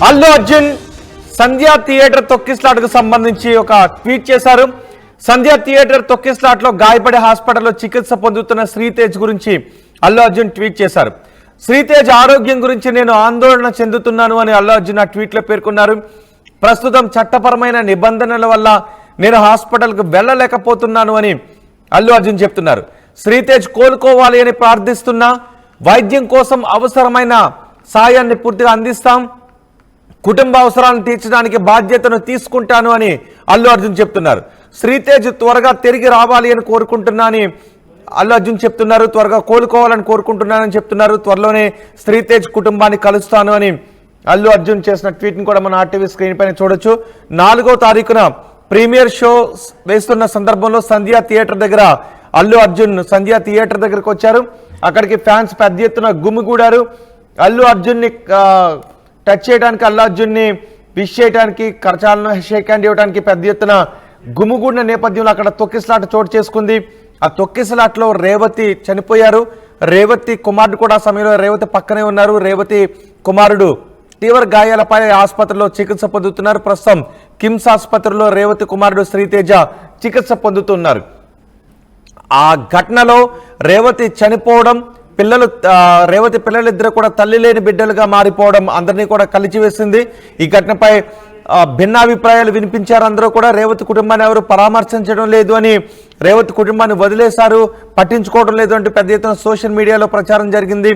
అల్లు అర్జున్ సంధ్యా theatre తొక్కిస్లాట్కు సంబంధించి ఒక tweet చేశారు. సంధ్యా థియేటర్ తొక్కిస్లాట్లో గాయపడి హాస్పిటల్లో చికిత్స పొందుతున్న శ్రీతేజ్ గురించి అల్లు అర్జున్ ట్వీట్ చేశారు. శ్రీతేజ్ ఆరోగ్యం గురించి నేను ఆందోళన చెందుతున్నాను అని అల్లు అర్జున్ ఆ ట్వీట్లో పేర్కొన్నారు. ప్రస్తుతం చట్టపరమైన నిబంధనల వల్ల నేను హాస్పిటల్కు వెళ్ళలేకపోతున్నాను అని అల్లు అర్జున్ చెప్తున్నారు. శ్రీతేజ్ కోలుకోవాలి అని ప్రార్థిస్తున్నా, వైద్యం కోసం అవసరమైన సాయాన్ని పూర్తిగా అందిస్తాం, కుటుంబ అవసరాలను తీర్చడానికి బాధ్యతను తీసుకుంటాను అని అల్లు అర్జున్ చెప్తున్నారు. శ్రీతేజ్ త్వరగా తిరిగి రావాలి అని కోరుకుంటున్నా అని అల్లు అర్జున్ చెప్తున్నారు. త్వరగా కోలుకోవాలని కోరుకుంటున్నానని చెప్తున్నారు. త్వరలోనే శ్రీతేజ్ కుటుంబాన్ని కలుస్తాను అని అల్లు అర్జున్ చేసిన ట్వీట్ని కూడా మన ఆర్టీవీ స్క్రీన్ పైన చూడొచ్చు. 4వ తారీఖున ప్రీమియర్ షో వేస్తున్న సందర్భంలో సంధ్యా థియేటర్ దగ్గర అల్లు అర్జున్ సంధ్యా థియేటర్ దగ్గరకు వచ్చారు. అక్కడికి ఫ్యాన్స్ పెద్ద ఎత్తున గుమిగూడారు. అల్లు అర్జున్ని టచ్ చేయడానికి, అల్లు అర్జున్ని విష్ చేయడానికి, కరచాలను షేక్ హ్యాండ్ ఇవ్వడానికి పెద్ద ఎత్తున గుమిగూడిన నేపథ్యంలో అక్కడ తొక్కిసలాట చోటు చేసుకుంది. ఆ తొక్కిసలాట్లో రేవతి చనిపోయారు. రేవతి కుమారుడు కూడా ఆ సమయంలో రేవతి పక్కనే ఉన్నారు. రేవతి కుమారుడు తీవ్ర గాయాలపై ఆసుపత్రిలో చికిత్స పొందుతున్నారు. ప్రస్తుతం కిమ్స్ ఆసుపత్రిలో రేవతి కుమారుడు శ్రీతేజ చికిత్స పొందుతున్నారు. ఆ ఘటనలో రేవతి చనిపోవడం, రేవతి పిల్లలిద్దరూ కూడా తల్లి లేని బిడ్డలుగా మారిపోవడం అందరినీ కూడా కలిచివేసింది. ఈ ఘటనపై భిన్నాభిప్రాయాలు వినిపించారు. అందరూ కూడా రేవతి కుటుంబాన్ని ఎవరు పరామర్శించడం లేదు అని, రేవతి కుటుంబాన్ని వదిలేశారు, పట్టించుకోవడం లేదు అంటూ పెద్ద ఎత్తున సోషల్ మీడియాలో ప్రచారం జరిగింది.